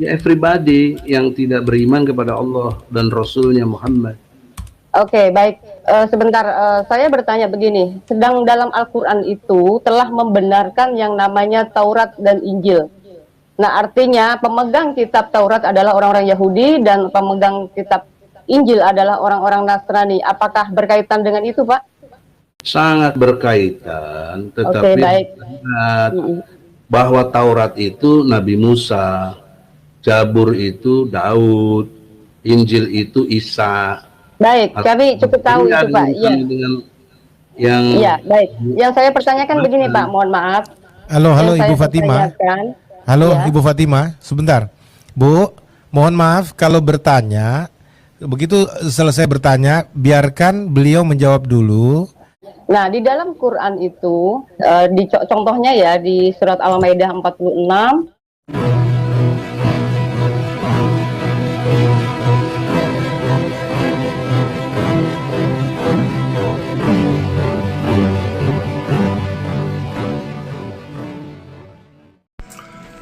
Ya, everybody yang tidak beriman kepada Allah dan Rasulnya Muhammad. Oke, baik. Sebentar, saya bertanya begini, sedang dalam Al-Quran itu telah membenarkan yang namanya Taurat dan Injil. Nah, artinya pemegang kitab Taurat adalah orang-orang Yahudi dan pemegang kitab Injil adalah orang-orang Nasrani. Apakah berkaitan dengan itu, Pak? Sangat berkaitan, Oke, tetapi baik. ingat bahwa Taurat itu Nabi Musa, Zabur itu Daud, Injil itu Isa. Baik, kami cukup tahu itu, Pak. Iya. Dengan yang Iya, baik. Yang saya pertanyakan begini, Pak, mohon maaf. Halo, Yang Ibu saya Fatimah. pertanyakan, Halo, ya. Ibu Fatimah. Sebentar. Bu, mohon maaf kalau bertanya, begitu selesai bertanya, biarkan beliau menjawab dulu. Nah, di dalam Quran itu, contohnya ya, di surat Al-Maidah 46,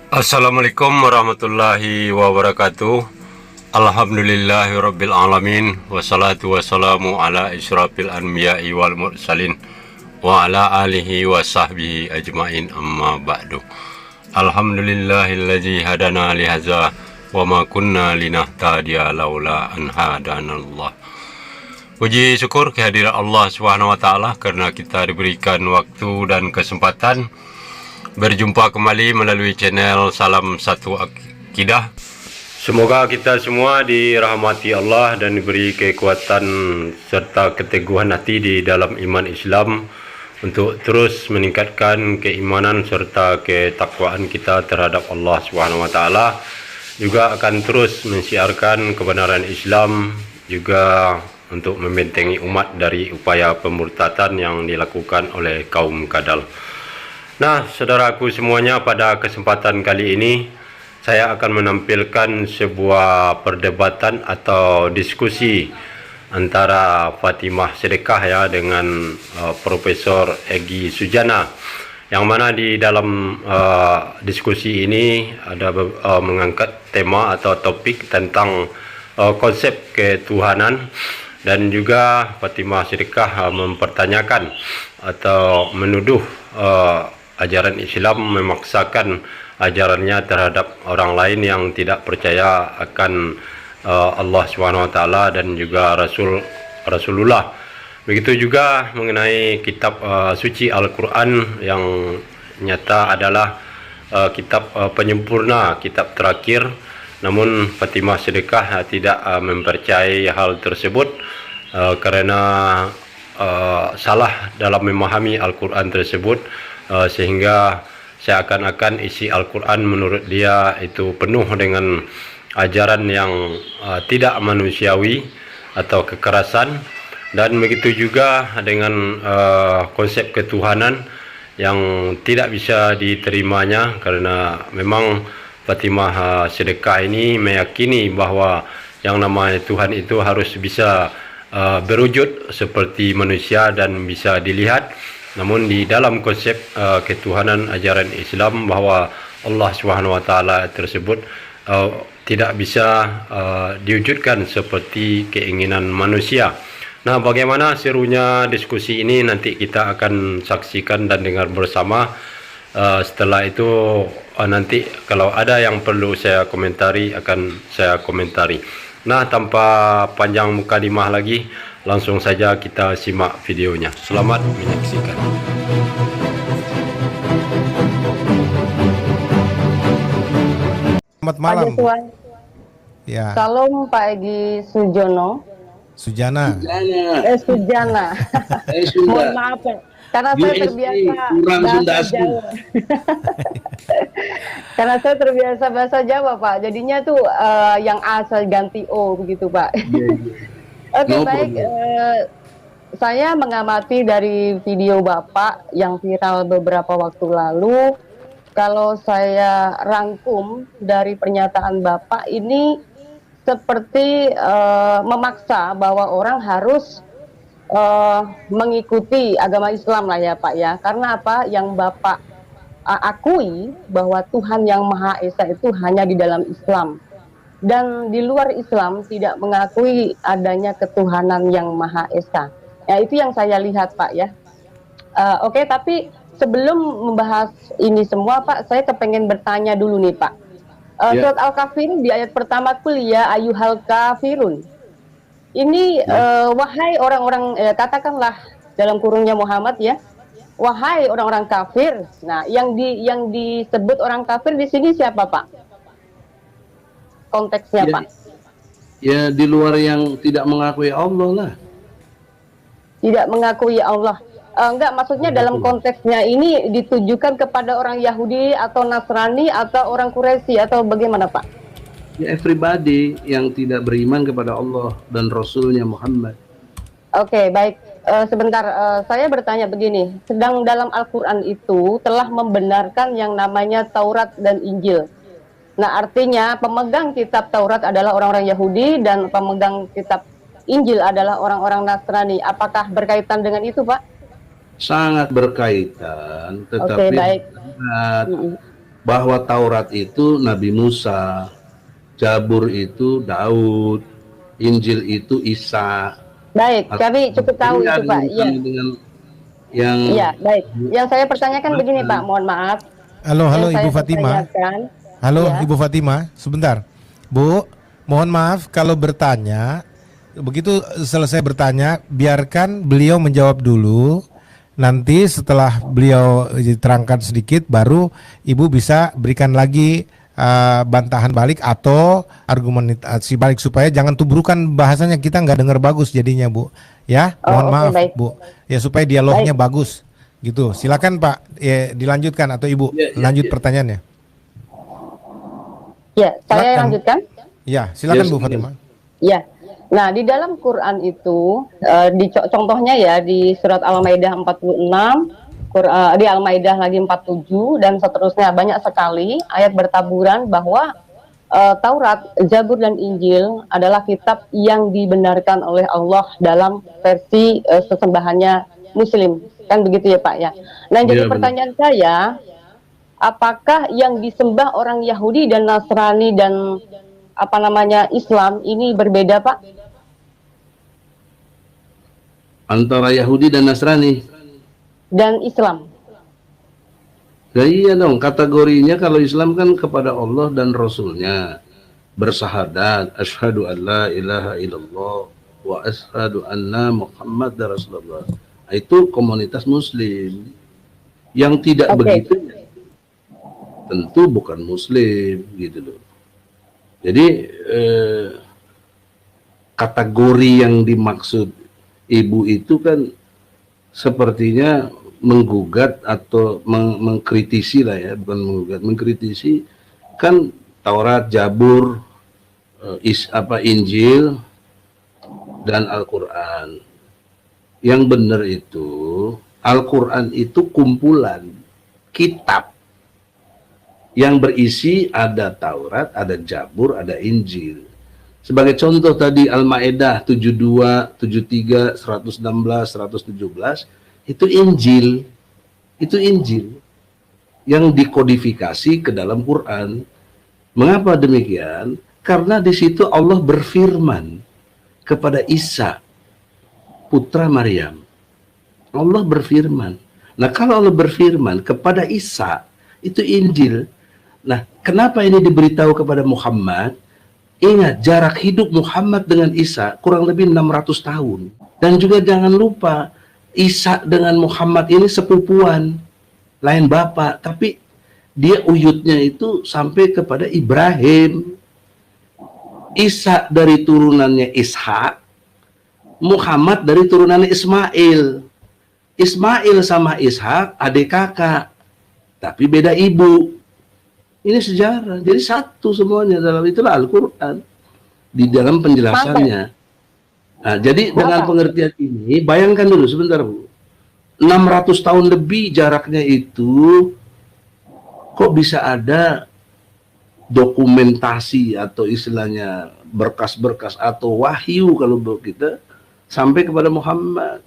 Assalamualaikum warahmatullahi wabarakatuh. Alhamdulillahirabbil alamin, wassalatu wassalamu ala isyrafil anbiya'i wal mursalin wa ala alihi wa sahbihi ajmain, amma ba'du. Alhamdulillahilladzi hadana li hadza wa ma kunna linahtadiya laula an hadanallah. Puji syukur kehadiran Allah Subhanahu wa taala karena kita diberikan waktu dan kesempatan berjumpa kembali melalui channel Salam Satu Akidah. Semoga kita semua dirahmati Allah dan diberi kekuatan serta keteguhan hati di dalam iman Islam untuk terus meningkatkan keimanan serta ketakwaan kita terhadap Allah Subhanahu wa taala. Juga akan terus mensiarkan kebenaran Islam, juga untuk membentengi umat dari upaya pemurtadan yang dilakukan oleh kaum kadal. Nah, saudaraku semuanya, pada kesempatan kali ini saya akan menampilkan sebuah perdebatan atau diskusi antara Fatimah Sedekah ya dengan Profesor Egy Sujana, yang mana di dalam diskusi ini ada mengangkat tema atau topik tentang konsep ketuhanan, dan juga Fatimah Sedekah mempertanyakan atau menuduh ajaran Islam memaksakan ajarannya terhadap orang lain yang tidak percaya akan Allah Subhanahu wa taala dan juga Rasulullah. Begitu juga mengenai kitab suci Al-Qur'an yang nyata adalah kitab penyempurna, kitab terakhir. Namun Fatimah Sedekah tidak mempercayai hal tersebut karena salah dalam memahami Al-Qur'an tersebut, sehingga seakan-akan isi Al-Quran menurut dia itu penuh dengan ajaran yang tidak manusiawi atau kekerasan, dan begitu juga dengan konsep ketuhanan yang tidak bisa diterimanya, karena memang Fatimah Sedekah ini meyakini bahwa yang namanya Tuhan itu harus bisa berwujud seperti manusia dan bisa dilihat. Namun di dalam konsep ketuhanan ajaran Islam bahwa Allah Subhanahu wa taala tersebut tidak bisa diwujudkan seperti keinginan manusia. Nah, bagaimana serunya diskusi ini nanti kita akan saksikan dan dengar bersama. Setelah itu nanti kalau ada yang perlu saya komentari akan saya komentari. Nah, tanpa panjang mukadimah lagi, langsung saja kita simak videonya. Selamat menyaksikan. Selamat malam. Pak Joshua. Ya. Salam Pak Egy Sujono. Sujana. Sujana. Mohon maaf ya, karena saya terbiasa bahasa Jawa. Karena saya terbiasa bahasa Jawa, Pak. Jadinya tuh yang A saya ganti O begitu, Pak. Oke, baik. Saya mengamati dari video Bapak yang viral beberapa waktu lalu. Kalau saya rangkum dari pernyataan Bapak ini seperti memaksa bahwa orang harus mengikuti agama Islam lah ya Pak ya. Karena apa? Yang Bapak akui bahwa Tuhan yang Maha Esa itu hanya di dalam Islam. Dan di luar Islam tidak mengakui adanya ketuhanan yang Maha Esa. Ya, itu yang saya lihat, Pak, ya. Oke, tapi sebelum membahas ini semua, Pak, saya kepengen bertanya dulu nih, Pak. Surat Al-Kafirun di ayat pertama, kul ya ayyuhal kafirun. Ini wahai orang-orang, katakanlah dalam kurungnya Muhammad, ya, wahai orang-orang kafir. Nah, yang disebut orang kafir di sini siapa, Pak? Konteksnya, Pak? Ya, di luar yang tidak mengakui Allah lah. Tidak mengakui Allah. Enggak, maksudnya dalam konteksnya ini ditujukan kepada orang Yahudi atau Nasrani atau orang Quraisy atau bagaimana, Pak? Ya, everybody yang tidak beriman kepada Allah dan Rasulnya Muhammad. Oke, baik. Sebentar, saya bertanya begini. Sedang dalam Al-Quran itu telah membenarkan yang namanya Taurat dan Injil. Nah, artinya pemegang kitab Taurat adalah orang-orang Yahudi dan pemegang kitab Injil adalah orang-orang Nasrani. Apakah berkaitan dengan itu, Pak? Sangat berkaitan, tetapi baik. Bahwa Taurat itu Nabi Musa, Zabur itu Daud, Injil itu Isa. Baik, kami cukup tahu itu, Pak. Iya. Iya, baik. Yang saya pertanyakan begini, Pak, mohon maaf. Halo Ibu Fatima. Halo ya. Ibu Fatima, sebentar. Bu, mohon maaf kalau bertanya, begitu selesai bertanya, biarkan beliau menjawab dulu. Nanti setelah beliau diterangkan sedikit, baru Ibu bisa berikan lagi bantahan balik atau argumentasi balik supaya jangan tubrukan bahasanya, kita nggak dengar bagus jadinya, Bu. Ya, mohon maaf, baik. Bu. Ya, supaya dialognya bagus, gitu. Silakan Pak, ya, dilanjutkan atau Ibu lanjut pertanyaannya. Ya, saya lanjutkan. Ya, silakan Bu Fatima. Ya, nah di dalam Quran itu, contohnya ya di surat Al-Maidah 46, di Al-Maidah lagi 47 dan seterusnya, banyak sekali ayat bertaburan bahwa Taurat, Zabur dan Injil adalah kitab yang dibenarkan oleh Allah dalam versi sesembahannya Muslim, kan begitu ya, Pak, ya. Nah, jadi pertanyaan saya, apakah yang disembah orang Yahudi dan Nasrani dan Islam ini berbeda, Pak? Antara Yahudi dan Nasrani dan Islam. Ya, iya dong, kategorinya kalau Islam kan kepada Allah dan Rasulnya, bersahadat, asyhadu an la ilaha illallah wa asyhadu anna Muhammad Rasulullah. Itu komunitas Muslim. Yang tidak begitu tentu bukan Muslim, gitu loh. Jadi kategori yang dimaksud Ibu itu kan sepertinya menggugat atau mengkritisi lah ya, bukan menggugat, mengkritisi kan Taurat, Zabur, Injil dan Al-Quran. Yang benar itu Al-Quran itu kumpulan kitab yang berisi ada Taurat, ada Zabur, ada Injil. Sebagai contoh tadi Al-Maidah 72, 73, 116, 117 itu Injil. Itu Injil yang dikodifikasi ke dalam Quran. Mengapa demikian? Karena di situ Allah berfirman kepada Isa, putra Maryam. Allah berfirman. Nah, kalau Allah berfirman kepada Isa, itu Injil. Nah, kenapa ini diberitahu kepada Muhammad? Ingat, jarak hidup Muhammad dengan Isa kurang lebih 600 tahun. Dan juga jangan lupa, Isa dengan Muhammad ini sepupuan, lain bapak, tapi dia uyutnya itu sampai kepada Ibrahim. Isa dari turunannya Ishak, Muhammad dari turunannya Ismail. Ismail sama Ishak adik kakak, tapi beda ibu. Ini sejarah, jadi satu semuanya, dalam itulah Al-Quran di dalam penjelasannya. Nah, jadi dengan pengertian ini, bayangkan dulu sebentar Bu, 600 tahun lebih jaraknya itu, kok bisa ada dokumentasi atau istilahnya berkas-berkas atau wahyu kalau kita sampai kepada Muhammad.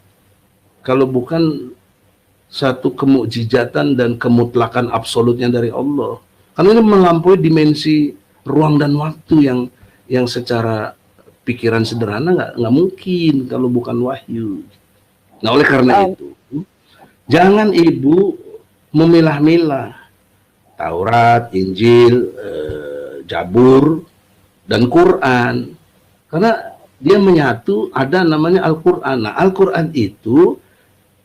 Kalau bukan satu kemukjizatan dan kemutlakan absolutnya dari Allah. Karena ini melampaui dimensi ruang dan waktu yang secara pikiran sederhana nggak mungkin kalau bukan wahyu. Nah, oleh karena itu, jangan ibu memilah-milah Taurat, Injil, Zabur, dan Quran. Karena dia menyatu, ada namanya Al-Quran. Nah, Al-Quran itu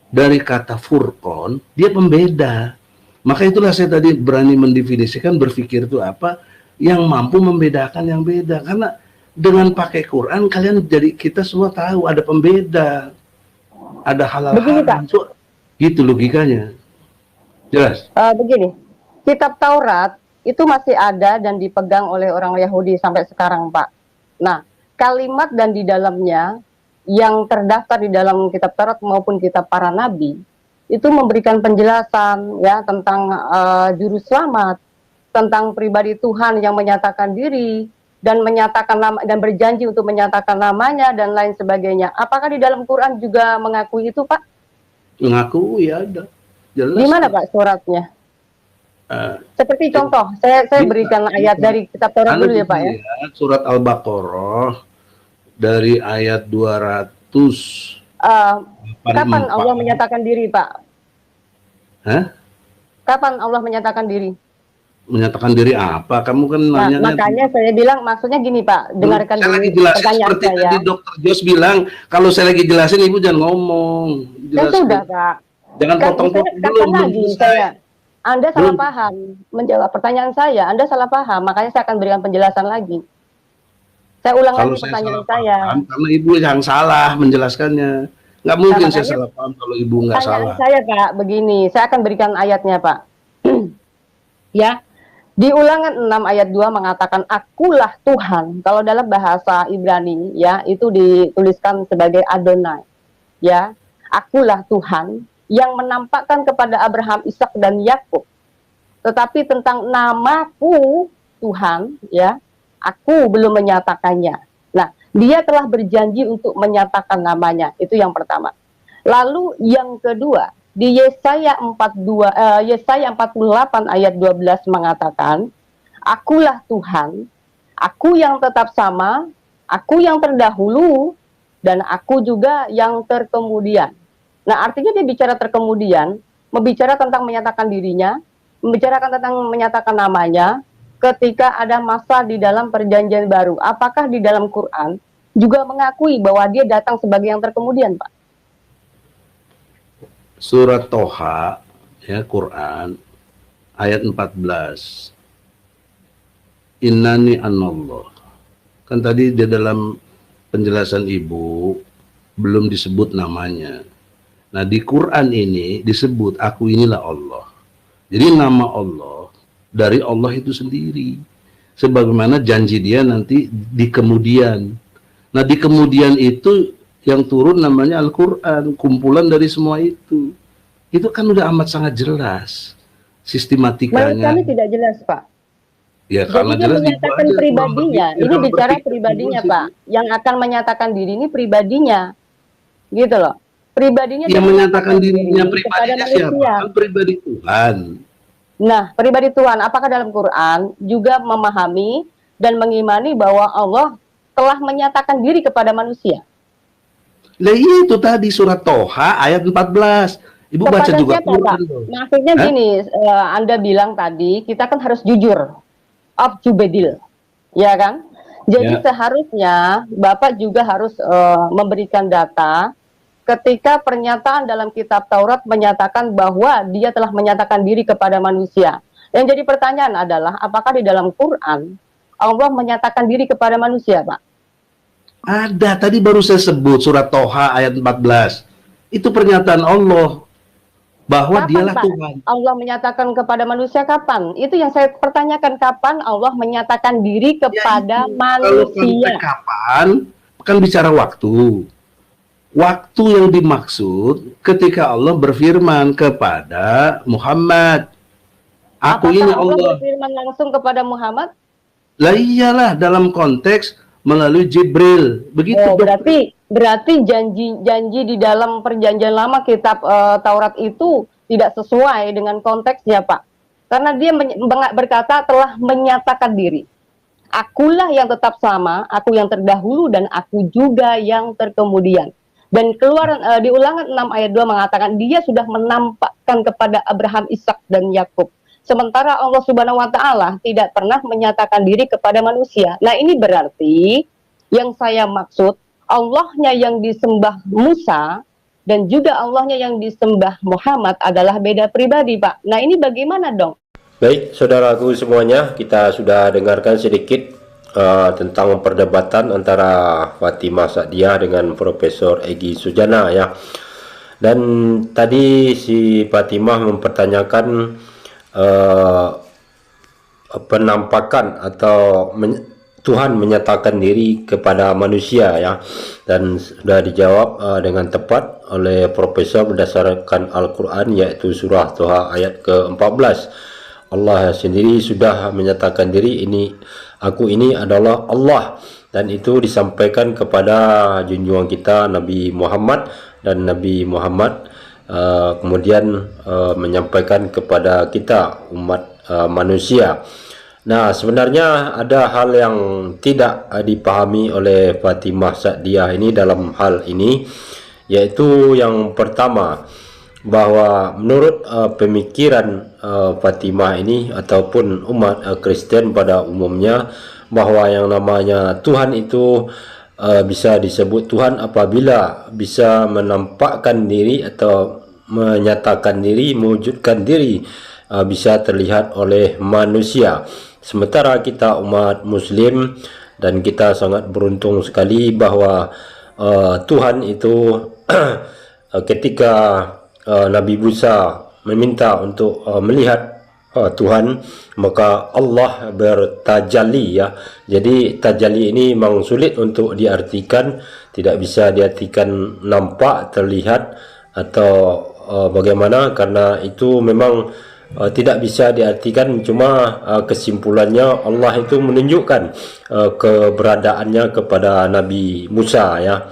dari kata furqan, dia pembeda. Maka itulah saya tadi berani mendefinisikan berpikir itu apa, yang mampu membedakan yang beda. Karena dengan pakai Quran, kalian jadi kita semua tahu ada pembeda. Ada halal haram. Gitu logikanya. Jelas? Begini, kitab Taurat itu masih ada dan dipegang oleh orang Yahudi sampai sekarang, Pak. Nah, kalimat dan di dalamnya yang terdaftar di dalam kitab Taurat maupun kitab para nabi itu memberikan penjelasan ya tentang juru selamat, tentang pribadi Tuhan yang menyatakan diri dan menyatakan nama dan berjanji untuk menyatakan namanya dan lain sebagainya. Apakah di dalam Quran juga mengakui itu, Pak? Mengakui, ya ada. Jelas. Di mana, Pak, suratnya? Seperti contoh, saya berikan ayat dari kitab Taurat dulu ya, Pak ya. Surat Al-Baqarah dari ayat 200. Kapan Allah menyatakan diri, Pak? Hah? Kapan Allah menyatakan diri? Menyatakan diri apa? Kamu kan nanya. Makanya saya bilang maksudnya gini, Pak. Dengarkan dulu pertanyaan seperti saya. tadi Dokter Jos bilang, kalau saya lagi jelasin Ibu jangan ngomong. Ya sudah, Pak. Jangan potong-potong dulu. Anda salah paham menjawab pertanyaan saya. Anda salah paham, makanya saya akan berikan penjelasan lagi. Saya ulang lagi pertanyaan saya. Karena Ibu yang salah menjelaskannya. Nggak mungkin saya salah paham kalau Ibu nggak salah. Saya, Pak, begini. Saya akan berikan ayatnya, Pak. Ya, di Ulangan 6 ayat 2 mengatakan akulah Tuhan. Kalau dalam bahasa Ibrani, ya, itu dituliskan sebagai Adonai. Ya, akulah Tuhan yang menampakkan kepada Abraham, Ishak dan Yakub. Tetapi tentang namaku Tuhan, ya, aku belum menyatakannya. Nah, dia telah berjanji untuk menyatakan namanya. Itu yang pertama. Lalu yang kedua, di Yesaya 48 ayat 12 mengatakan, akulah Tuhan, aku yang tetap sama, aku yang terdahulu, dan aku juga yang terkemudian. Nah, artinya dia bicara terkemudian, membicara tentang menyatakan dirinya, membicarakan tentang menyatakan namanya, ketika ada masa di dalam perjanjian baru. Apakah di dalam Quran juga mengakui bahwa dia datang sebagai yang terkemudian, Pak? Surat Toha, ya, Quran, ayat 14. Innani anallah. Kan tadi di dalam penjelasan Ibu, belum disebut namanya. Nah, di Quran ini disebut aku inilah Allah. Jadi nama Allah dari Allah itu sendiri. Sebagaimana janji dia nanti di kemudian. Nah, di kemudian itu yang turun namanya Al-Quran, kumpulan dari semua itu. Itu kan udah amat sangat jelas sistematikanya. Menurut kami tidak jelas, Pak. Ya, jadi dia menyatakan pribadinya. Ini bicara pribadinya, Pak. Yang akan menyatakan diri ini pribadinya. Gitu loh. Pribadinya yang menyatakan dirinya pribadinya siapa? Kan pribadi Tuhan. Nah, pribadi Tuhan, apakah dalam Quran juga memahami dan mengimani bahwa Allah telah menyatakan diri kepada manusia? Lah itu tadi surat Toha ayat 14. Ibu kepada baca juga Quran. Maksudnya gini, Anda bilang tadi kita kan harus jujur. Abjubedil. Ya kan? Jadi seharusnya Bapak juga harus memberikan data ketika pernyataan dalam kitab Taurat menyatakan bahwa dia telah menyatakan diri kepada manusia. Yang jadi pertanyaan adalah, apakah di dalam Quran Allah menyatakan diri kepada manusia, Pak? Ada, tadi baru saya sebut surat Toha ayat 14. Itu pernyataan Allah bahwa kapan, dialah Pak, Tuhan. Allah menyatakan kepada manusia kapan? Itu yang saya pertanyakan, kapan Allah menyatakan diri kepada manusia? Kalau kapan, kan bicara waktu. Waktu yang dimaksud ketika Allah berfirman kepada Muhammad. Aku ini Allah berfirman langsung kepada Muhammad? Lah iyalah, dalam konteks melalui Jibril. Begitu. Oh, berarti janji di dalam perjanjian lama kitab Taurat itu tidak sesuai dengan konteksnya, Pak. Karena dia berkata telah menyatakan diri. Akulah yang tetap sama, aku yang terdahulu dan aku juga yang terkemudian. Dan di Ulangan 6 ayat 2 mengatakan dia sudah menampakkan kepada Abraham, Ishak dan Yakub. Sementara Allah Subhanahu wa taala tidak pernah menyatakan diri kepada manusia. Nah, ini berarti yang saya maksud Allahnya yang disembah Musa dan juga Allahnya yang disembah Muhammad adalah beda pribadi, Pak. Nah, ini bagaimana dong? Baik, saudaraku semuanya, kita sudah dengarkan sedikit tentang perdebatan antara Fatimah Sa'diyah dengan Profesor Egy Sujana ya. Dan tadi si Fatimah mempertanyakan penampakan atau Tuhan menyatakan diri kepada manusia ya, dan sudah dijawab dengan tepat oleh Profesor berdasarkan Al-Quran, yaitu surah Toha ayat ke-14. Allah sendiri sudah menyatakan diri, aku ini adalah Allah, dan itu disampaikan kepada junjungan kita Nabi Muhammad, dan Nabi Muhammad kemudian menyampaikan kepada kita umat manusia. Nah, sebenarnya ada hal yang tidak dipahami oleh Fatimah Sa'diyah ini dalam hal ini, yaitu yang pertama, bahwa menurut pemikiran Fatimah ini ataupun umat Kristen pada umumnya, bahwa yang namanya Tuhan itu bisa disebut Tuhan apabila bisa menampakkan diri atau menyatakan diri, mewujudkan diri, bisa terlihat oleh manusia. Sementara kita umat Muslim, dan kita sangat beruntung sekali bahwa Tuhan itu ketika Nabi Musa meminta untuk melihat Tuhan, maka Allah bertajalli ya. Jadi tajalli ini memang sulit untuk diartikan, tidak bisa diartikan nampak, terlihat atau bagaimana, karena itu memang tidak bisa diartikan. Cuma kesimpulannya Allah itu menunjukkan keberadaannya kepada Nabi Musa ya.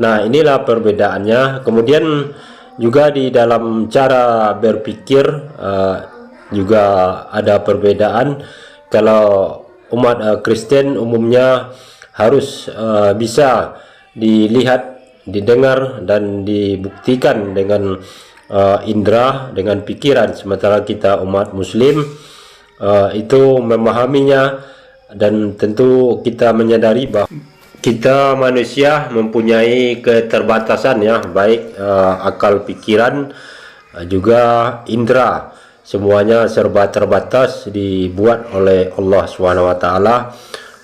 Nah, inilah perbedaannya. Kemudian juga di dalam cara berpikir juga ada perbedaan. Kalau umat Kristen umumnya harus bisa dilihat, didengar dan dibuktikan dengan indera, dengan pikiran, sementara kita umat Muslim itu memahaminya, dan tentu kita menyadari bahwa kita manusia mempunyai keterbatasan ya, baik akal pikiran juga indera, semuanya serba terbatas dibuat oleh Allah SWT.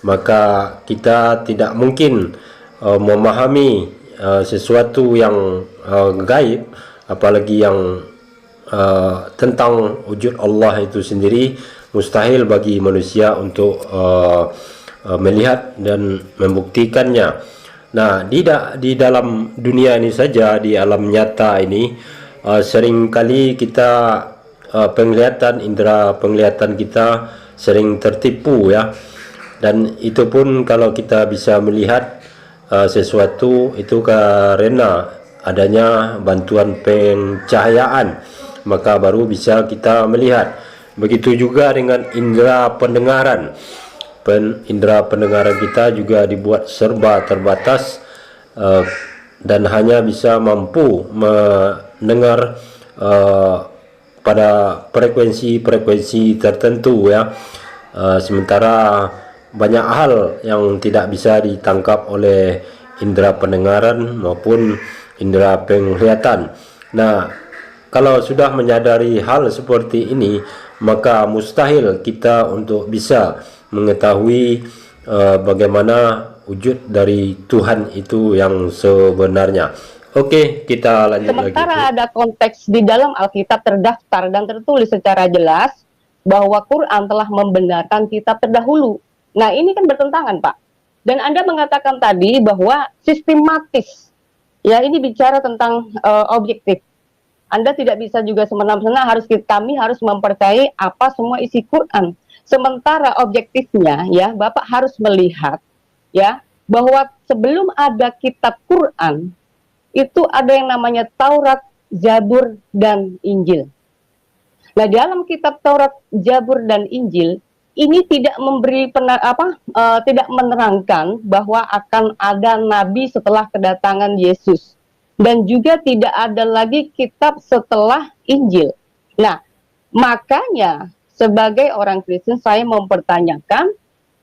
Maka kita tidak mungkin memahami sesuatu yang gaib, apalagi yang tentang wujud Allah itu sendiri. Mustahil bagi manusia untuk melihat dan membuktikannya. Nah, di dalam dunia ini saja, di alam nyata ini, seringkali kita penglihatan, indera penglihatan kita sering tertipu ya. Dan itu pun kalau kita bisa melihat sesuatu itu karena adanya bantuan pencahayaan, maka baru bisa kita melihat. Begitu juga dengan indera pendengaran. Indera pendengaran kita juga dibuat serba terbatas, dan hanya bisa mampu mendengar pada frekuensi tertentu ya. Sementara banyak hal yang tidak bisa ditangkap oleh indera pendengaran maupun indera penglihatan. Nah, kalau sudah menyadari hal seperti ini, maka mustahil kita untuk bisa mengetahui bagaimana wujud dari Tuhan itu yang sebenarnya. Oke, kita lanjut lagi. Sementara ada konteks di dalam Alkitab terdaftar dan tertulis secara jelas bahwa Quran telah membenarkan kitab terdahulu. Nah, ini kan bertentangan, Pak. Dan Anda mengatakan tadi bahwa sistematis. Ya, ini bicara tentang objektif. Anda tidak bisa juga semena-mena kami harus mempercayai apa semua isi Quran. Sementara objektifnya ya, Bapak harus melihat ya bahwa sebelum ada kitab Quran itu ada yang namanya Taurat Zabur, dan Injil. Nah, dalam kitab Taurat, Zabur, dan Injil ini tidak memberi tidak menerangkan bahwa akan ada nabi setelah kedatangan Yesus, dan juga tidak ada lagi kitab setelah Injil. Nah, makanya sebagai orang Kristen saya mempertanyakan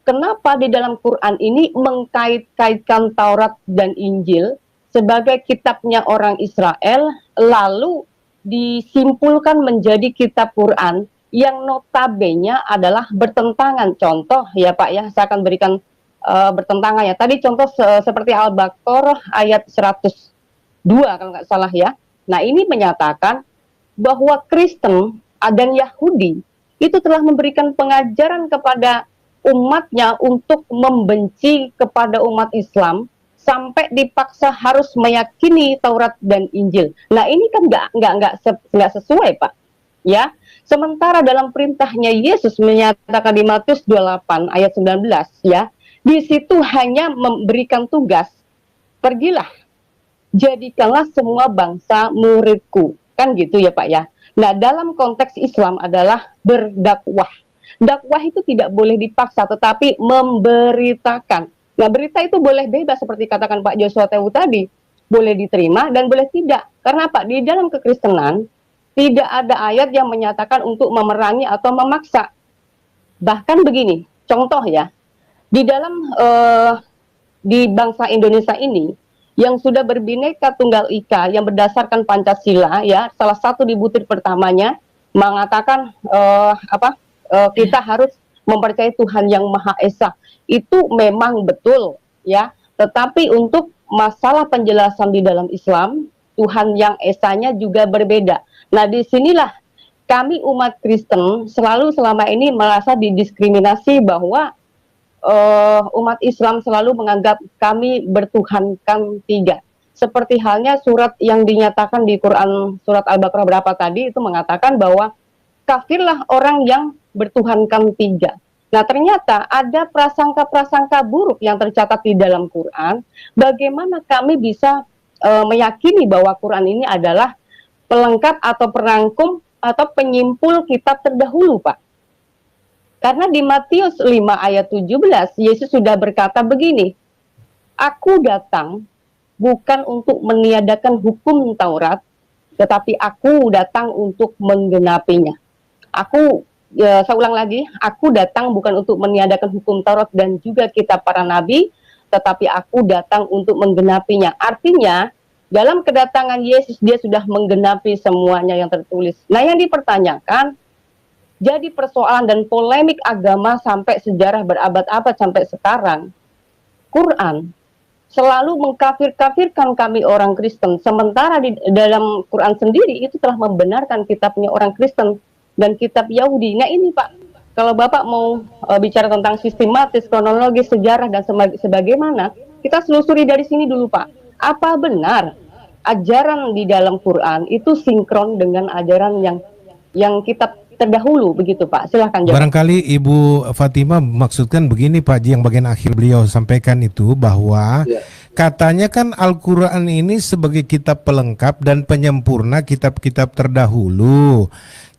kenapa di dalam Quran ini mengkait-kaitkan Taurat dan Injil sebagai kitabnya orang Israel, lalu disimpulkan menjadi kitab Quran yang notabene adalah bertentangan. Contoh ya Pak ya, saya akan berikan bertentangan ya. Tadi contoh seperti Al-Baqarah ayat 102 kalau nggak salah ya. Nah, ini menyatakan bahwa Kristen dan Yahudi itu telah memberikan pengajaran kepada umatnya untuk membenci kepada umat Islam sampai dipaksa harus meyakini Taurat dan Injil. Nah, ini kan nggak sesuai Pak. Ya, sementara dalam perintahnya Yesus menyatakan di Matius 28 ayat 19 ya, di situ hanya memberikan tugas, pergilah, jadikanlah semua bangsa muridku, kan gitu ya Pak ya. Nah, dalam konteks Islam adalah berdakwah. Dakwah itu tidak boleh dipaksa, tetapi memberitakan. Nah, berita itu boleh bebas seperti katakan Pak Joshua Tewu tadi, boleh diterima dan boleh tidak. Karena Pak, di dalam kekristenan tidak ada ayat yang menyatakan untuk memerangi atau memaksa. Bahkan begini, contoh ya, di dalam di bangsa Indonesia ini yang sudah berbineka tunggal ika yang berdasarkan Pancasila ya, salah satu di butir pertamanya mengatakan kita harus mempercayai Tuhan yang Maha Esa. Itu memang betul ya, tetapi untuk masalah penjelasan di dalam Islam, Tuhan yang Esanya juga berbeda. Nah, disinilah kami umat Kristen selalu selama ini merasa didiskriminasi bahwa umat Islam selalu menganggap kami bertuhankan tiga. Seperti halnya surat yang dinyatakan di Quran surat Al-Baqarah berapa tadi itu mengatakan bahwa kafirlah orang yang bertuhankan tiga. Nah, ternyata ada prasangka-prasangka buruk yang tercatat di dalam Quran. Bagaimana kami bisa meyakini bahwa Quran ini adalah pelengkap atau perangkum atau penyimpul kitab terdahulu, Pak? Karena di Matius 5 ayat 17, Yesus sudah berkata begini, "Aku datang bukan untuk meniadakan hukum Taurat, tetapi aku datang untuk menggenapinya." Saya ulang lagi, aku datang bukan untuk meniadakan hukum Taurat dan juga kitab para nabi, tetapi aku datang untuk menggenapinya. Artinya, dalam kedatangan Yesus, dia sudah menggenapi semuanya yang tertulis. Nah, yang dipertanyakan, jadi persoalan dan polemik agama sampai sejarah berabad-abad sampai sekarang, Quran selalu mengkafir-kafirkan kami orang Kristen, sementara di dalam Quran sendiri itu telah membenarkan kitabnya orang Kristen dan kitab Yahudi. Nah ini Pak, kalau Bapak mau bicara tentang sistematis, kronologis, sejarah dan sebagaimana, kita selusuri dari sini dulu Pak. Apa benar ajaran di dalam Quran itu sinkron dengan ajaran yang kitab terdahulu begitu Pak? Silahkan jawab. Barangkali Ibu Fatimah maksudkan begini Pak Ji, yang bagian akhir beliau sampaikan itu bahwa katanya kan Al-Quran ini sebagai kitab pelengkap dan penyempurna kitab-kitab terdahulu.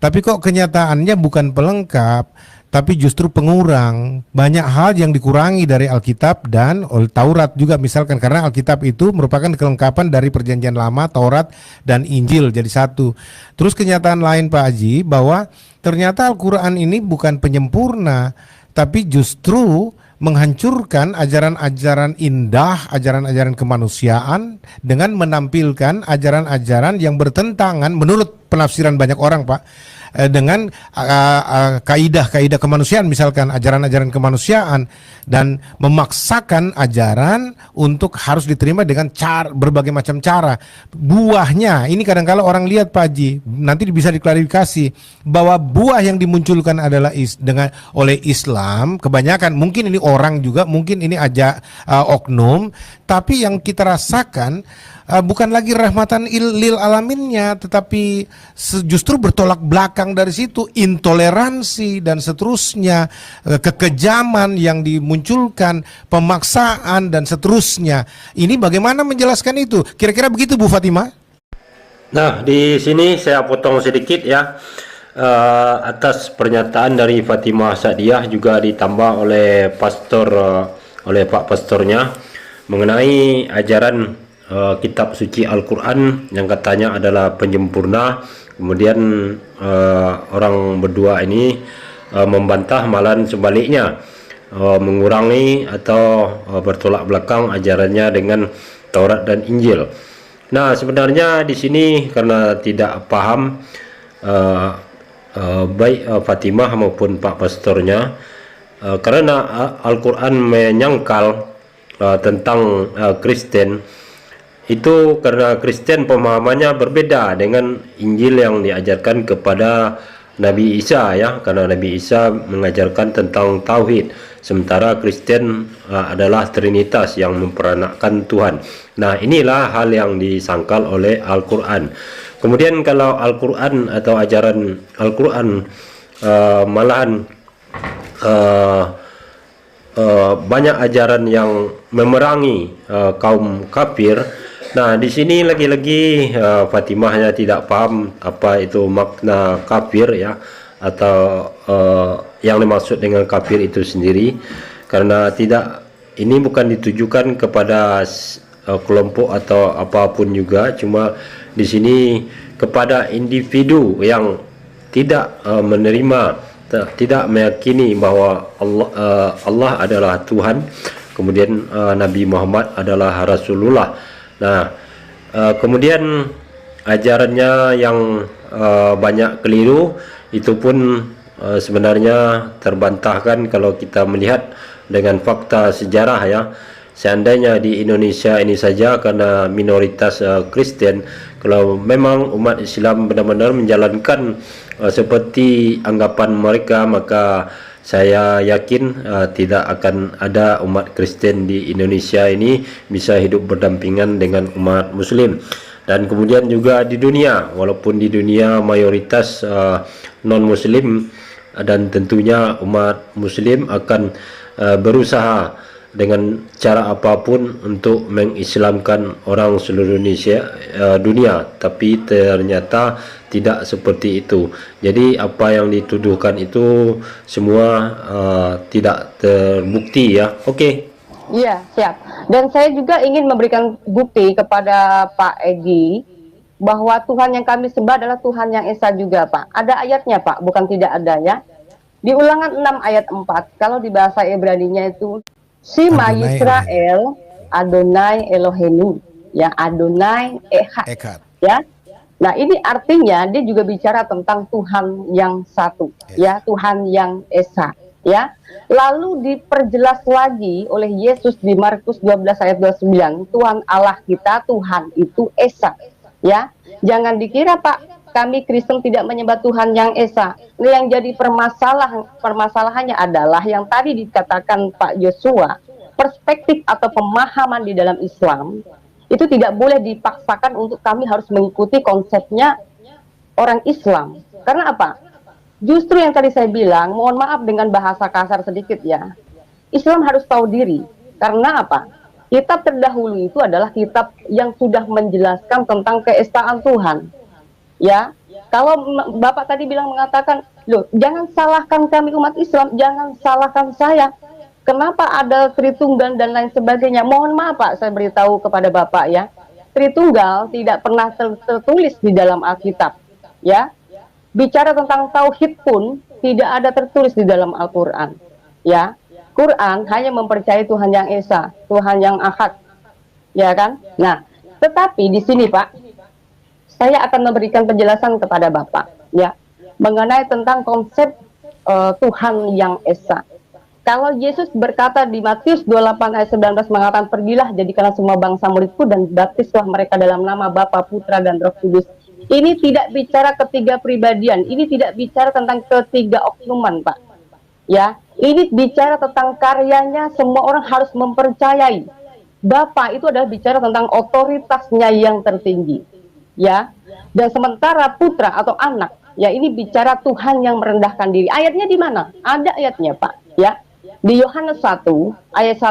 Tapi kok kenyataannya bukan pelengkap, tapi justru pengurang. Banyak hal yang dikurangi dari Alkitab dan Taurat juga misalkan, karena Alkitab itu merupakan kelengkapan dari Perjanjian Lama, Taurat dan Injil jadi satu. Terus kenyataan lain Pak Haji bahwa ternyata Al-Quran ini bukan penyempurna, tapi justru menghancurkan ajaran-ajaran indah, ajaran-ajaran kemanusiaan dengan menampilkan ajaran-ajaran yang bertentangan menurut penafsiran banyak orang Pak, dengan kaidah-kaidah kemanusiaan, misalkan ajaran-ajaran kemanusiaan, dan memaksakan ajaran untuk harus diterima dengan berbagai macam cara. Buahnya ini kadang-kala orang lihat Pak Haji, nanti bisa diklarifikasi bahwa buah yang dimunculkan adalah oleh Islam kebanyakan, mungkin ini orang juga, mungkin ini oknum, tapi yang kita rasakan bukan lagi rahmatan lil alaminnya, tetapi justru bertolak belakang dari situ, intoleransi dan seterusnya, kekejaman yang dimunculkan, pemaksaan dan seterusnya. Ini bagaimana menjelaskan itu? Kira-kira begitu Bu Fatimah? Nah, di sini saya potong sedikit ya, atas pernyataan dari Fatimah Sa'diyah, juga ditambah oleh pastor, oleh Pak Pastornya, mengenai ajaran kitab suci Al-Quran yang katanya adalah penyempurna. Kemudian orang berdua ini membantah, malahan sebaliknya, mengurangi atau bertolak belakang ajarannya dengan Taurat dan Injil. Nah, sebenarnya di sini karena tidak paham baik Fatimah maupun Pak Pastornya, karena Al-Quran menyangkal tentang Kristen, itu karena Kristen pemahamannya berbeda dengan Injil yang diajarkan kepada Nabi Isa ya, karena Nabi Isa mengajarkan tentang tauhid, sementara Kristen adalah Trinitas yang memperanakkan Tuhan. Nah, inilah hal yang disangkal oleh Al-Quran. Kemudian kalau Al-Quran atau ajaran Al-Quran malahan banyak ajaran yang memerangi kaum kafir. Nah, di sini lagi-lagi Fatimahnya tidak paham apa itu makna kafir ya, atau yang dimaksud dengan kafir itu sendiri, karena ini bukan ditujukan kepada kelompok atau apapun juga, cuma di sini kepada individu yang tidak menerima, tidak meyakini bahwa Allah adalah Tuhan, kemudian Nabi Muhammad adalah Rasulullah. Nah, kemudian ajarannya yang banyak keliru itu pun sebenarnya terbantahkan kalau kita melihat dengan fakta sejarah ya. Seandainya di Indonesia ini saja karena minoritas Kristen, kalau memang umat Islam benar-benar menjalankan seperti anggapan mereka, maka saya yakin tidak akan ada umat Kristen di Indonesia ini bisa hidup berdampingan dengan umat Muslim. Dan kemudian juga di dunia, walaupun di dunia mayoritas non-Muslim, dan tentunya umat Muslim akan berusaha dengan cara apapun untuk mengislamkan orang seluruh dunia, tapi ternyata tidak seperti itu. Jadi apa yang dituduhkan itu semua tidak terbukti ya. Oke. Iya, siap. Dan saya juga ingin memberikan bukti kepada Pak Egi bahwa Tuhan yang kami sembah adalah Tuhan yang Esa juga, Pak. Ada ayatnya, Pak, bukan tidak ada ya. Di Ulangan 6 ayat 4, kalau di bahasa Ibraninya itu Shema Yisrael Adonai Elohenu, ya, Adonai Echad. Ya. Nah, ini artinya dia juga bicara tentang Tuhan yang satu, ya, Tuhan yang Esa, ya. Lalu diperjelas lagi oleh Yesus di Markus 12 ayat 29, Tuhan Allah kita, Tuhan itu Esa, ya. Jangan dikira, Pak, kami Kristen tidak menyembah Tuhan yang Esa. Yang jadi permasalahannya adalah yang tadi dikatakan Pak Joshua, perspektif atau pemahaman di dalam Islam itu tidak boleh dipaksakan untuk kami harus mengikuti konsepnya orang Islam. Karena apa? Justru yang tadi saya bilang, mohon maaf dengan bahasa kasar sedikit ya, Islam harus tahu diri. Karena apa? Kitab terdahulu itu adalah kitab yang sudah menjelaskan tentang keesaan Tuhan. Ya, kalau Bapak tadi mengatakan, loh, jangan salahkan kami umat Islam, jangan salahkan saya. Kenapa ada Tritunggal dan lain sebagainya? Mohon maaf, Pak, saya beritahu kepada Bapak ya, Tritunggal tidak pernah tertulis di dalam Alkitab. Ya, bicara tentang tauhid pun tidak ada tertulis di dalam Al-Quran. Ya, Quran hanya mempercayai Tuhan yang Esa, Tuhan yang Ahad. Ya kan? Nah, tetapi di sini, Pak, saya akan memberikan penjelasan kepada Bapak ya mengenai tentang konsep Tuhan yang Esa. Kalau Yesus berkata di Matius 28 ayat 19 mengatakan, pergilah jadikanlah semua bangsa muridku dan baptislah mereka dalam nama Bapa, Putra dan Roh Kudus. Ini tidak bicara ketiga pribadian, ini tidak bicara tentang ketiga oknuman, Pak. Ya, ini bicara tentang karyanya, semua orang harus mempercayai. Bapa itu adalah bicara tentang otoritasnya yang tertinggi. Ya, dan sementara putra atau anak, ya ini bicara Tuhan yang merendahkan diri. Ayatnya di mana? Ada ayatnya, Pak. Ya, di Yohanes 1 ayat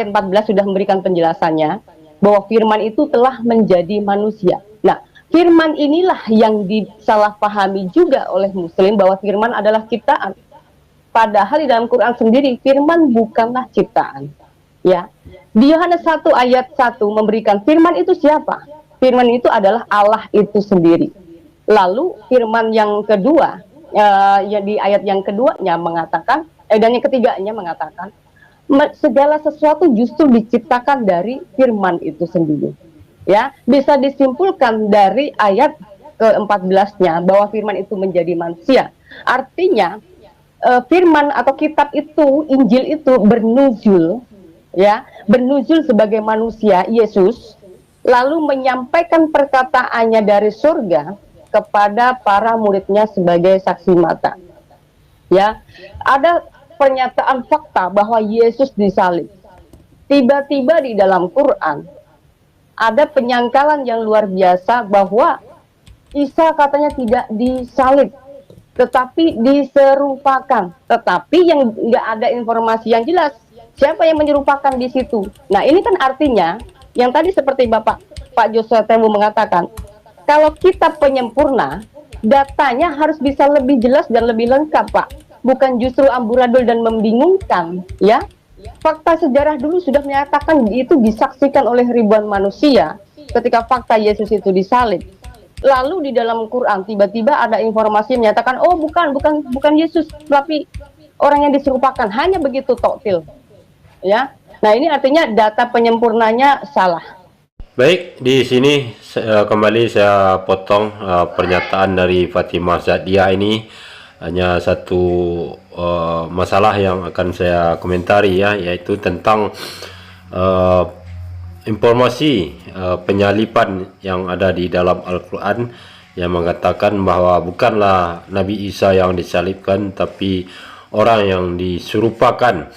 14 sudah memberikan penjelasannya bahwa Firman itu telah menjadi manusia. Nah, firman inilah yang disalahpahami juga oleh Muslim bahwa firman adalah ciptaan. Padahal di dalam Quran sendiri firman bukanlah ciptaan. Ya, di Yohanes 1 ayat 1 memberikan firman itu siapa? Firman itu adalah Allah itu sendiri. Lalu firman yang kedua, ya di ayat yang keduanya mengatakan, dan yang ketiganya mengatakan, segala sesuatu justru diciptakan dari firman itu sendiri. Ya, bisa disimpulkan dari ayat ke-14-nya bahwa firman itu menjadi manusia. Artinya firman atau kitab itu, Injil itu bernuzul, ya, bernuzul sebagai manusia, Yesus, lalu menyampaikan perkataannya dari surga kepada para muridnya sebagai saksi mata. Ya, ada pernyataan fakta bahwa Yesus disalib. Tiba-tiba di dalam Quran ada penyangkalan yang luar biasa bahwa Isa katanya tidak disalib, tetapi diserupakan. Tetapi yang nggak ada informasi yang jelas siapa yang menyerupakan di situ. Nah, ini kan artinya yang tadi seperti Pak Joshua Tewu mengatakan, kalau kitab penyempurna, datanya harus bisa lebih jelas dan lebih lengkap, Pak. Bukan justru amburadul dan membingungkan, ya. Fakta sejarah dulu sudah menyatakan itu disaksikan oleh ribuan manusia ketika fakta Yesus itu disalib. Lalu di dalam Quran tiba-tiba ada informasi yang menyatakan, oh bukan Yesus, tapi orang yang diserupakan. Hanya begitu toktil, ya. Nah, ini artinya data penyempurnanya salah. Baik, di sini kembali saya potong pernyataan dari Fatimah Zadiah ini. Hanya satu masalah yang akan saya komentari, ya, yaitu tentang informasi penyalipan yang ada di dalam Al-Quran yang mengatakan bahwa bukanlah Nabi Isa yang disalibkan, tapi orang yang diserupakan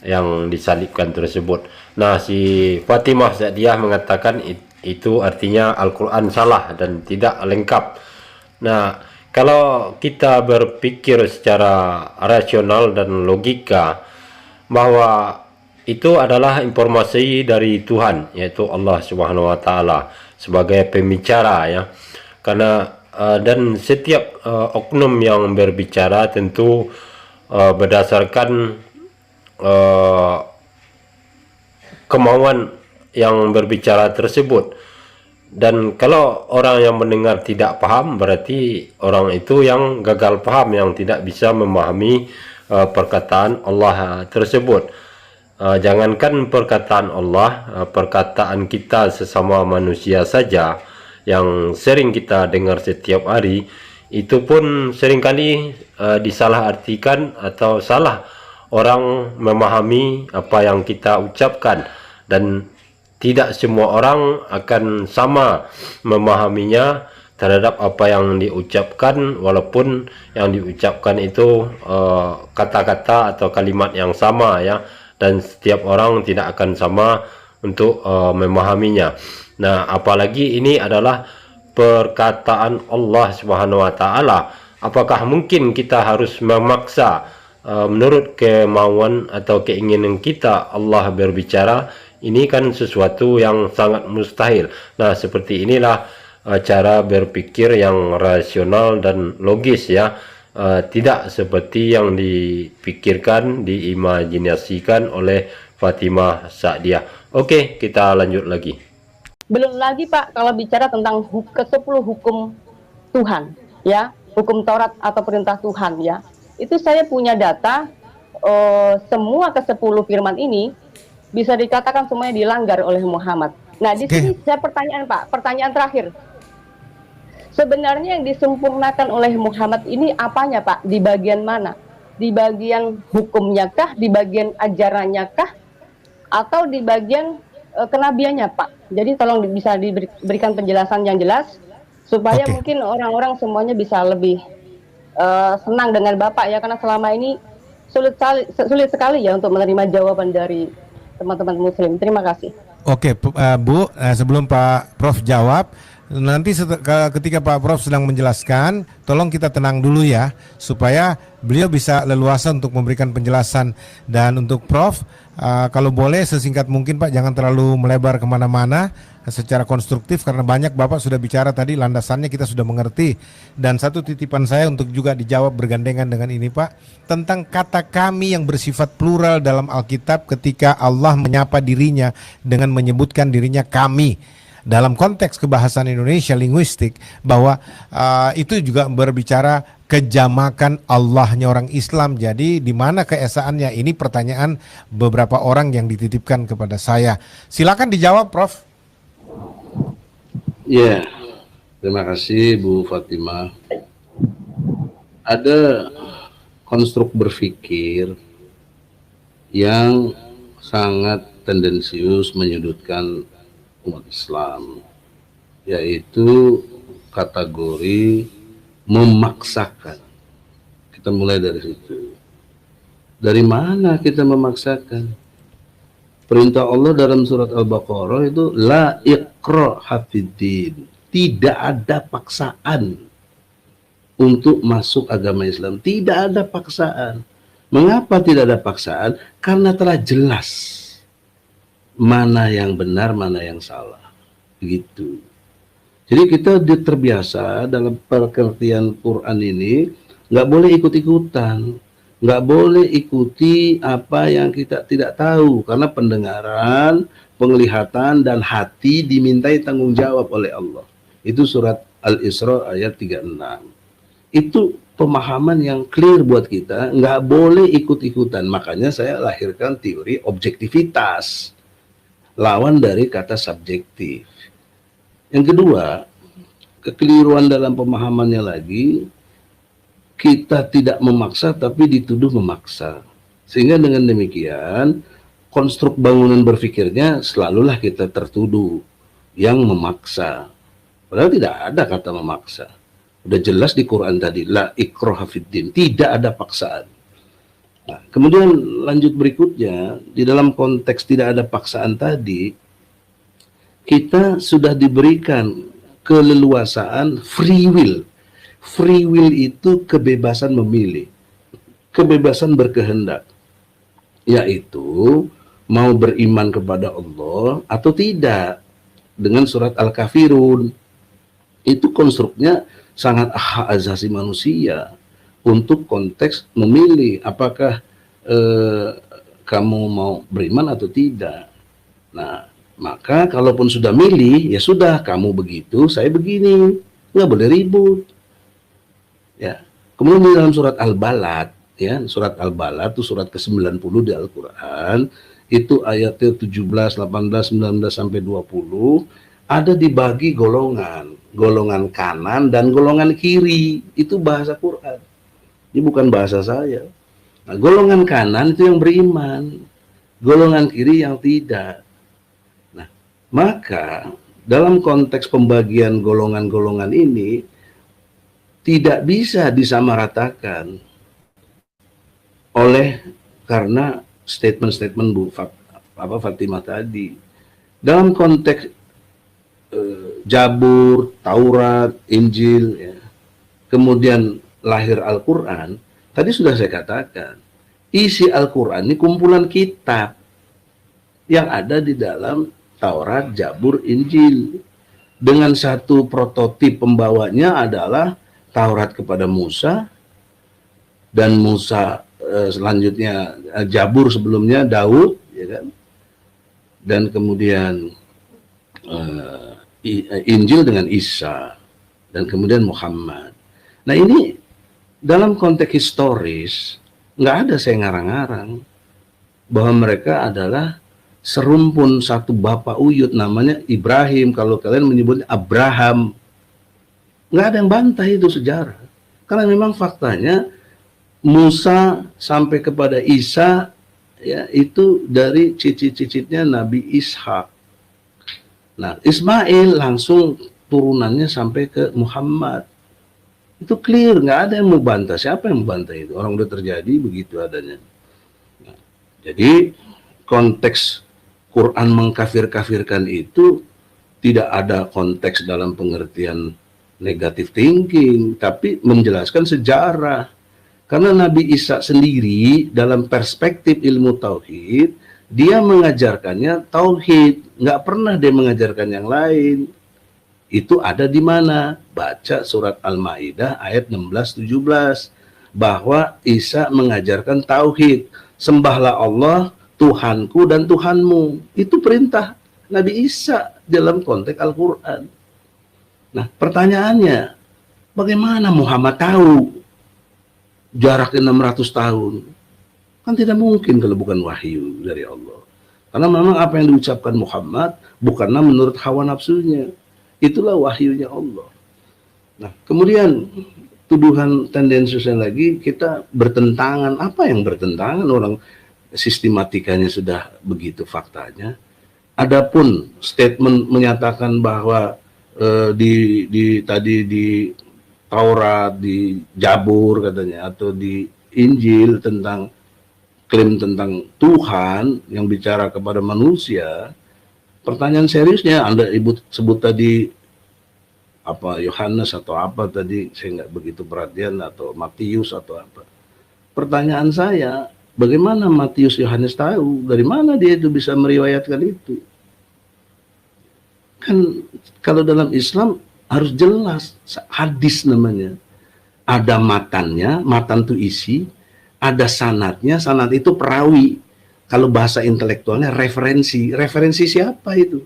yang disalibkan tersebut. Nah, si Fatimah Zadiah mengatakan itu artinya Al-Quran salah dan tidak lengkap. Nah, kalau kita berpikir secara rasional dan logika bahwa itu adalah informasi dari Tuhan, yaitu Allah Subhanahu wa taala sebagai pembicara, ya. Karena dan setiap oknum yang berbicara tentu berdasarkan kemauan yang berbicara tersebut. Dan kalau orang yang mendengar tidak paham, berarti orang itu yang gagal paham, yang tidak bisa memahami perkataan Allah tersebut. Jangankan perkataan Allah, perkataan kita sesama manusia saja yang sering kita dengar setiap hari, itu pun seringkali disalahartikan atau salah orang memahami apa yang kita ucapkan, dan tidak semua orang akan sama memahaminya terhadap apa yang diucapkan, walaupun yang diucapkan itu kata-kata atau kalimat yang sama, ya, dan setiap orang tidak akan sama untuk memahaminya. Nah, apalagi ini adalah perkataan Allah Subhanahu wa taala. Apakah mungkin kita harus memaksa menurut kemauan atau keinginan kita Allah berbicara? Ini kan sesuatu yang sangat mustahil. Nah, seperti inilah cara berpikir yang rasional dan logis, ya. Tidak seperti yang dipikirkan, diimajinasikan oleh Fatimah Zadiah. Oke, kita lanjut lagi. Belum lagi, Pak, kalau bicara tentang ke-10 hukum Tuhan, ya, hukum Taurat atau perintah Tuhan, ya. Itu saya punya data, semua ke-10 firman ini bisa dikatakan semuanya dilanggar oleh Muhammad. Nah, di sini saya pertanyaan, Pak, pertanyaan terakhir. Sebenarnya yang disempurnakan oleh Muhammad ini apanya, Pak? Di bagian mana? Di bagian hukumnya kah? Di bagian ajarannya kah? Atau di bagian kenabiannya, Pak? Jadi tolong bisa diberikan penjelasan yang jelas supaya mungkin orang-orang semuanya bisa lebih senang dengan Bapak, ya, karena selama ini sulit sekali ya untuk menerima jawaban dari teman-teman Muslim. Terima kasih. Oke, Bu, sebelum Pak Prof jawab, Nanti ketika Pak Prof sedang menjelaskan, tolong kita tenang dulu ya, supaya beliau bisa leluasa untuk memberikan penjelasan. Dan untuk Prof, kalau boleh sesingkat mungkin Pak, jangan terlalu melebar kemana-mana, secara konstruktif, karena banyak Bapak sudah bicara tadi, landasannya kita sudah mengerti. Dan satu titipan saya untuk juga dijawab bergandengan dengan ini Pak, tentang kata kami yang bersifat plural dalam Alkitab ketika Allah menyapa dirinya dengan menyebutkan dirinya kami. Dalam konteks kebahasaan Indonesia linguistik, bahwa itu juga berbicara kejamakan Allahnya orang Islam. Jadi di mana keesaannya? Ini pertanyaan beberapa orang yang dititipkan kepada saya. Silakan dijawab, Prof. Ya, terima kasih Bu Fatimah. Ada konstruk berpikir yang sangat tendensius menyudutkan umat Islam, yaitu kategori memaksakan. Kita mulai dari situ. Dari mana kita memaksakan? Perintah Allah dalam surat Al-Baqarah itu la ikraha fiddin. Tidak ada paksaan untuk masuk agama Islam. Tidak ada paksaan. Mengapa tidak ada paksaan? Karena telah jelas mana yang benar, mana yang salah. Begitu. Jadi kita terbiasa dalam pengertian Quran ini nggak boleh ikut-ikutan, nggak boleh ikuti apa yang kita tidak tahu, karena pendengaran, penglihatan, dan hati dimintai tanggung jawab oleh Allah. Itu surat Al-Isra ayat 36. Itu pemahaman yang clear buat kita, nggak boleh ikut-ikutan. Makanya saya lahirkan teori objektivitas, lawan dari kata subjektif. Yang kedua, kekeliruan dalam pemahamannya lagi, kita tidak memaksa tapi dituduh memaksa. Sehingga dengan demikian, konstruk bangunan berpikirnya selalulah kita tertuduh yang memaksa. Padahal tidak ada kata memaksa. Udah jelas di Quran tadi, la ikraha fiddin, tidak ada paksaan. Nah, kemudian lanjut berikutnya, di dalam konteks tidak ada paksaan tadi, kita sudah diberikan keleluasaan free will. Free will itu kebebasan memilih, kebebasan berkehendak, yaitu mau beriman kepada Allah atau tidak. Dengan surat Al-Kafirun, itu konstruknya sangat hak asasi manusia. Untuk konteks memilih apakah kamu mau beriman atau tidak. Nah, maka kalaupun sudah milih, ya sudah, kamu begitu, saya begini, nggak boleh ribut. Ya. Kemudian di dalam surat Al-Balad, ya, surat Al-Balad itu surat ke-90 di Al-Quran, itu ayatnya 17, 18, 19 sampai 20, ada dibagi golongan, golongan kanan dan golongan kiri. Itu bahasa Quran. Ini bukan bahasa saya. Nah, golongan kanan itu yang beriman, golongan kiri yang tidak. Nah, maka dalam konteks pembagian golongan-golongan ini tidak bisa disamaratakan oleh karena statement-statement Bu Fatimah tadi. Dalam konteks Jabur, Taurat, Injil, ya, kemudian lahir Al-Quran, tadi sudah saya katakan, isi Al-Quran ini kumpulan kitab yang ada di dalam Taurat, Jabur, Injil. Dengan satu prototip pembawanya adalah Taurat kepada Musa, dan Musa selanjutnya Jabur sebelumnya Daud, ya kan? Dan kemudian Injil dengan Isa, dan kemudian Muhammad. Nah, ini dalam konteks historis, nggak ada saya ngarang-ngarang bahwa mereka adalah serumpun satu bapak uyut namanya Ibrahim. Kalau kalian menyebutnya Abraham, nggak ada yang bantah itu sejarah. Karena memang faktanya Musa sampai kepada Isa, ya, itu dari cicit-cicitnya Nabi Ishak. Nah, Ismail langsung turunannya sampai ke Muhammad. Itu clear, nggak ada yang mau bantah. Siapa yang mau bantah itu? Orang udah terjadi begitu adanya. Nah, jadi konteks Quran mengkafir-kafirkan itu tidak ada konteks dalam pengertian negatif thinking, tapi menjelaskan sejarah. Karena Nabi Isa sendiri dalam perspektif ilmu tauhid, dia mengajarkannya tauhid, nggak pernah dia mengajarkan yang lain. Itu ada di mana? Baca surat Al-Maidah ayat 16-17 bahwa Isa mengajarkan tauhid, sembahlah Allah Tuhanku dan Tuhanmu. Itu perintah Nabi Isa dalam konteks Al-Quran. Nah, pertanyaannya, bagaimana Muhammad tahu jaraknya 600 tahun? Kan tidak mungkin kalau bukan wahyu dari Allah. Karena memang apa yang diucapkan Muhammad bukanlah menurut hawa nafsunya. Itulah wahyunya Allah. Nah, kemudian tuduhan tendensiusnya lagi, kita bertentangan. Apa yang bertentangan? Orang sistematikanya sudah begitu faktanya. Adapun statement menyatakan bahwa tadi di Taurat, di Jabur katanya, atau di Injil tentang klaim tentang Tuhan yang bicara kepada manusia, pertanyaan seriusnya, Anda sebut tadi apa Yohanes atau apa tadi, saya nggak begitu perhatian, atau Matius atau apa. Pertanyaan saya, bagaimana Matius Yohanes tahu? Dari mana dia itu bisa meriwayatkan itu? Kan kalau dalam Islam harus jelas, hadis namanya. Ada matannya, matan itu isi, ada sanadnya, sanad itu perawi. Kalau bahasa intelektualnya referensi. Referensi siapa itu?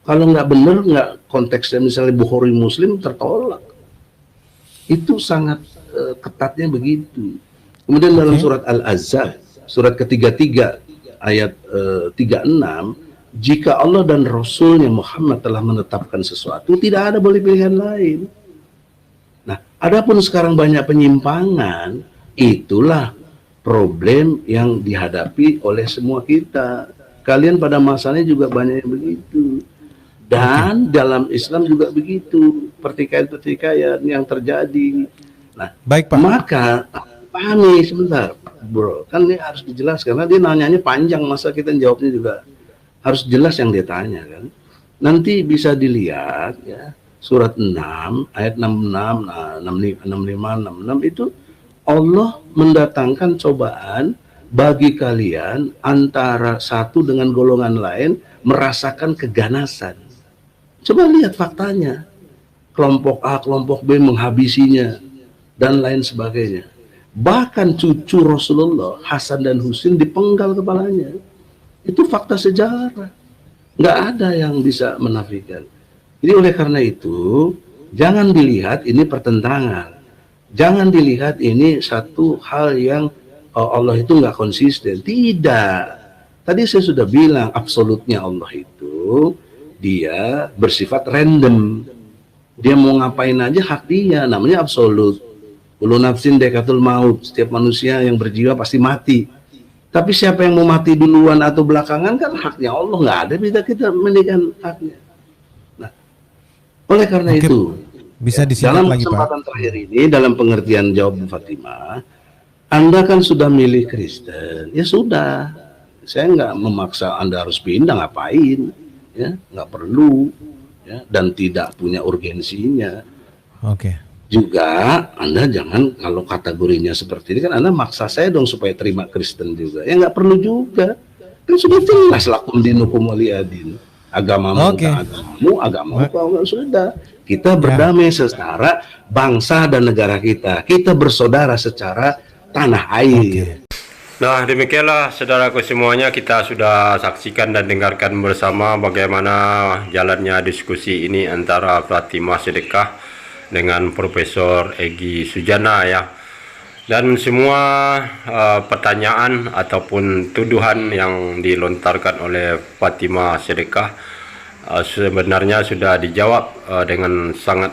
Kalau nggak benar, nggak konteksnya misalnya Bukhari Muslim, tertolak. Itu sangat ketatnya begitu. Kemudian dalam surat Al-Ahzab, surat ke-33 ayat 36, jika Allah dan Rasulnya Muhammad telah menetapkan sesuatu, tidak ada boleh pilihan lain. Nah, adapun sekarang banyak penyimpangan, itulah problem yang dihadapi oleh semua kita. Kalian pada masanya juga banyak yang begitu. Dan dalam Islam juga begitu, pertikaian-pertikaian yang terjadi. Nah, baik, Pak. Maka pahami sebentar, bro. Kan ini harus dijelaskan, karena dia nanyanya panjang, masa kita jawabnya juga harus jelas yang dia tanya kan. Nanti bisa dilihat ya, surat 6 ayat 66, 65, 66 itu Allah mendatangkan cobaan bagi kalian antara satu dengan golongan lain merasakan keganasan. Coba lihat faktanya. Kelompok A, kelompok B menghabisinya dan lain sebagainya. Bahkan cucu Rasulullah Hasan dan Husain dipenggal kepalanya. Itu fakta sejarah. Nggak ada yang bisa menafikan. Jadi oleh karena itu, jangan dilihat ini pertentangan. Jangan dilihat ini satu hal yang Allah itu nggak konsisten. Tidak. Tadi saya sudah bilang, absolutnya Allah itu, dia bersifat random. Dia mau ngapain aja hak dia, namanya absolut. Kullu nafsin dha'iqatul maut. Setiap manusia yang berjiwa pasti mati. Tapi siapa yang mau mati duluan atau belakangan kan haknya Allah, nggak ada bisa kita meninggalkan haknya. Nah, oleh karena itu, bisa dalam lagi, kesempatan Pak. terakhir ini, dalam pengertian jawab Fatimah, Anda kan sudah milih Kristen, ya sudah. Saya nggak memaksa Anda harus pindah, ngapain? Ya, nggak perlu, ya, dan tidak punya urgensinya. Oke. Juga Anda jangan, kalau kategorinya seperti ini kan Anda maksa saya dong supaya terima Kristen juga. Ya nggak perlu juga. Kan sudah jelas lakum dinukum waliyadin. Agamamu agamamu sudah. Kita berdamai secara bangsa dan negara kita. Kita bersaudara secara tanah air. Nah, demikianlah saudaraku semuanya, kita sudah saksikan dan dengarkan bersama bagaimana jalannya diskusi ini antara Fatimah Siddiqah dengan Profesor Egy Sujana ya. Dan semua pertanyaan ataupun tuduhan yang dilontarkan oleh Fatimah Siddiqah sebenarnya sudah dijawab dengan sangat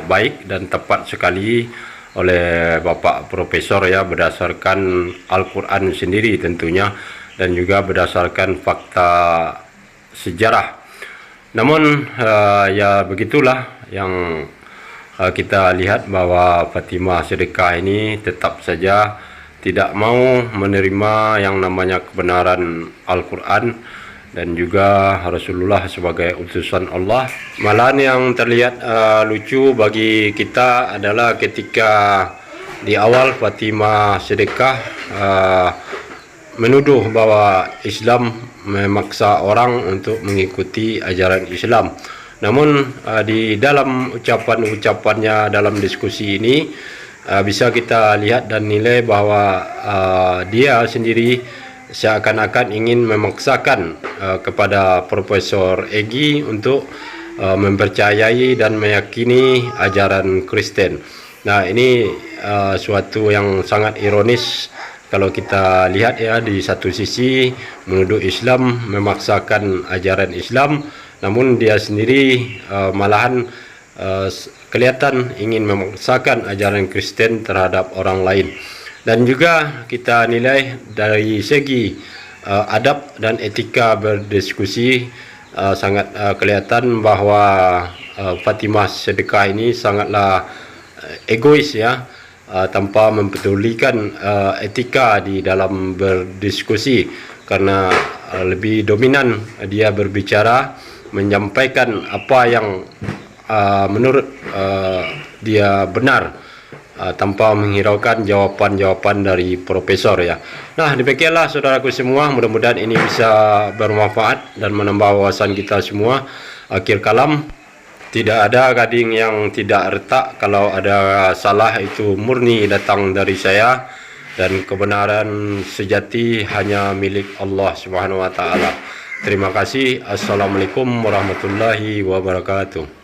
baik dan tepat sekali oleh Bapak Profesor ya, berdasarkan Al-Quran sendiri tentunya, dan juga berdasarkan fakta sejarah. Namun ya begitulah yang kita lihat, bahwa Fatimah Siddiqah ini tetap saja tidak mau menerima yang namanya kebenaran Al-Quran, dan juga Rasulullah sebagai utusan Allah. Malahan yang terlihat lucu bagi kita adalah ketika di awal Fatimah sedekah menuduh bahwa Islam memaksa orang untuk mengikuti ajaran Islam. Namun di dalam ucapan-ucapannya dalam diskusi ini bisa kita lihat dan nilai bahwa dia sendiri seakan-akan ingin memaksakan kepada Profesor Egy untuk mempercayai dan meyakini ajaran Kristen. Nah, ini suatu yang sangat ironis kalau kita lihat ya, di satu sisi menuduh Islam memaksakan ajaran Islam, namun dia sendiri malahan kelihatan ingin memaksakan ajaran Kristen terhadap orang lain. Dan juga kita nilai dari segi adab dan etika berdiskusi sangat kelihatan bahwa Fatimah sedekah ini sangatlah egois ya, tanpa mempedulikan etika di dalam berdiskusi, karena lebih dominan dia berbicara, menyampaikan apa yang menurut dia benar, tanpa menghiraukan jawaban-jawaban dari profesor ya. Nah, demikianlah saudaraku semua, mudah-mudahan ini bisa bermanfaat dan menambah wawasan kita semua. Akhir kalam, tidak ada gading yang tidak retak. Kalau ada salah itu murni datang dari saya, dan kebenaran sejati hanya milik Allah Subhanahu wa taala. Terima kasih. Assalamualaikum warahmatullahi wabarakatuh.